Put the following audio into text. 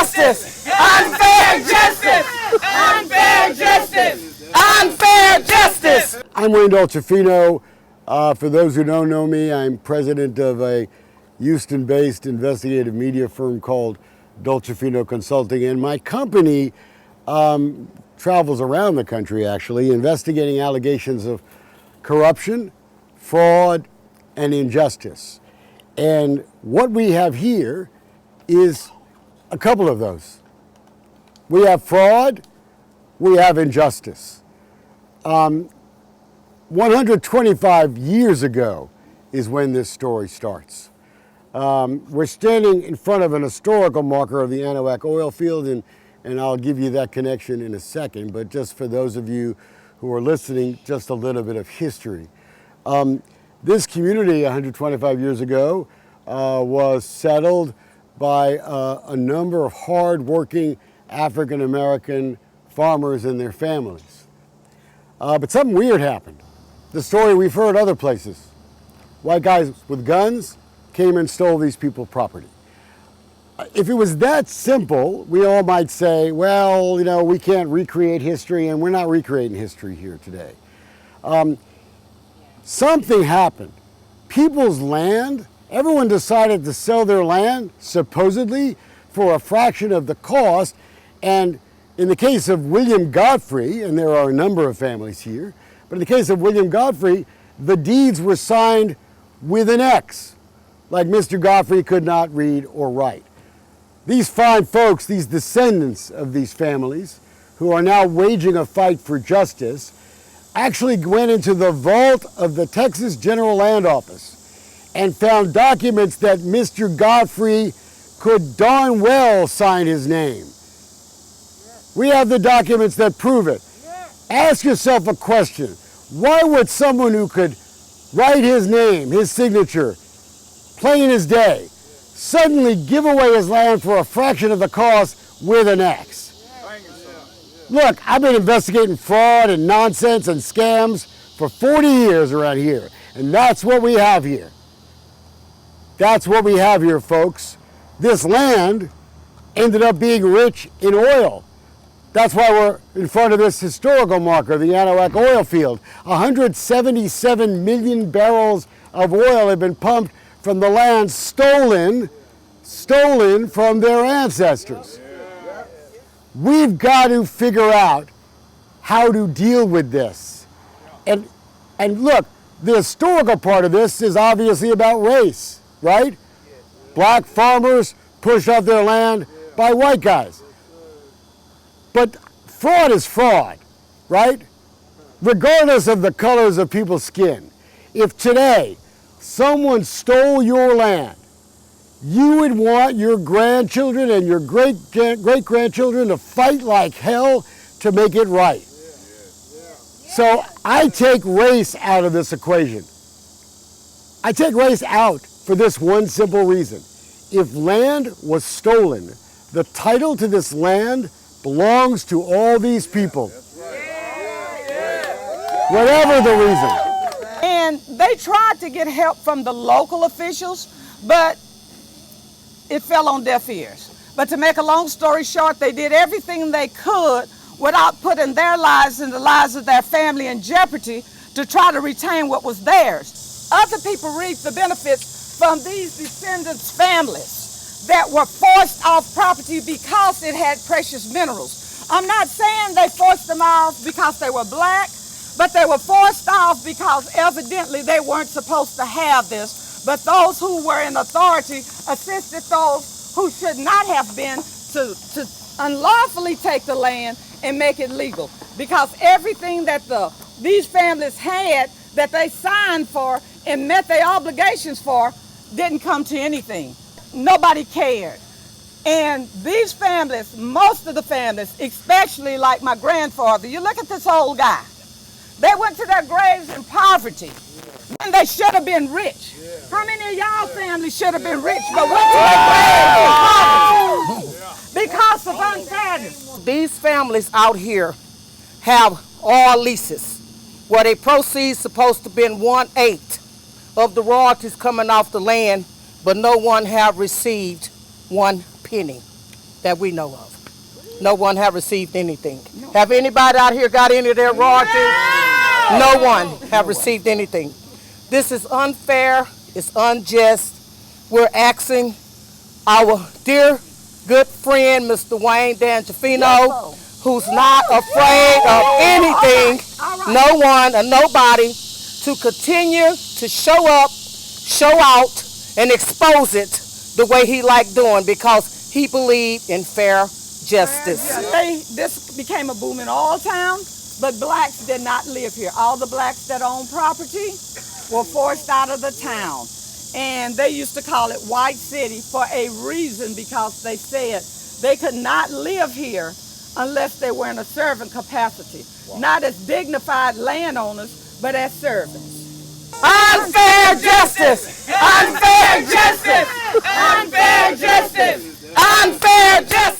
justice! Unfair justice! Unfair justice! Unfair justice! I'm Wayne Dolcefino. For those who don't know me, I'm president of a Houston-based investigative media firm called Dolcefino Consulting, and my company travels around the country, actually, investigating allegations of corruption, fraud, and injustice. And what we have here is a couple of those. We have fraud, we have injustice. 125 years ago is when this story starts. We're standing in front of an historical marker of the Anahuac Oil Field, and I'll give you that connection in a second, but just for those of you who are listening, just a little bit of history. This community 125 years ago was settled by a number of hard-working African-American farmers and their families. But something weird happened. The story we've heard other places. White guys with guns came and stole these people's property. If it was that simple, we all might say, well, you know, we can't recreate history, and we're not recreating history here today. Something happened. People's land, everyone decided to sell their land, supposedly, for a fraction of the cost. And in the case of William Godfrey, and there are a number of families here, but in the case of William Godfrey, the deeds were signed with an X, like Mr. Godfrey could not read or write. These fine folks, these descendants of these families, who are now waging a fight for justice, actually went into the vault of the Texas General Land Office and found documents that Mr. Godfrey could darn well sign his name. We have the documents that prove it. Ask yourself a question. Why would someone who could write his name, his signature, plain as day, suddenly give away his land for a fraction of the cost with an X? Look, I've been investigating fraud and nonsense and scams for 40 years around here, and that's what we have here. That's what we have here, folks. This land ended up being rich in oil. That's why we're in front of this historical marker, the Anahuac Oil Field. 177 million barrels of oil have been pumped from the land stolen from their ancestors. We've got to figure out how to deal with this. And look, the historical part of this is obviously about race, right? Black farmers pushed off their land by white guys. But fraud is fraud, right? Regardless of the colors of people's skin. If today someone stole your land, you would want your grandchildren and your great-grandchildren to fight like hell to make it right. So I take race out of this equation. I take race out for this one simple reason. If land was stolen, the title to this land belongs to all these people. Whatever the reason. And they tried to get help from the local officials, but it fell on deaf ears. But to make a long story short, they did everything they could without putting their lives and the lives of their family in jeopardy to try to retain what was theirs. Other people reaped the benefits from these descendants' families that were forced off property because it had precious minerals. I'm not saying they forced them off because they were black, but they were forced off because evidently they weren't supposed to have this. But those who were in authority assisted those who should not have been to unlawfully take the land and make it legal. Because everything that these families had that they signed for and met their obligations for didn't come to anything. Nobody cared. And these families, most of the families, especially like my grandfather, you look at this old guy, they went to their graves in poverty. And they should have been rich. How many of y'all families should have been rich but went to their graves in poverty? Because of unfairness. These families out here have all leases where they proceeds supposed to be 1/8 of the royalties coming off the land, but no one have received 1 penny. that we know of. No one have received anything. Have anybody out here got any of their royalties? No one have received anything. This is unfair. It's unjust. We're asking our dear good friend, Mr. Wayne D'Angefino, who's not afraid of anything, no one or nobody, to continue to show up, show out, and expose it the way he liked doing, because he believed in fair justice. This became a boom in all town, but blacks did not live here. All the blacks that owned property were forced out of the town. And they used to call it White City for a reason, because they said they could not live here unless they were in a servant capacity. Wow. Not as dignified landowners, but as servants. Unfair justice! Unfair justice! Unfair justice! Unfair justice!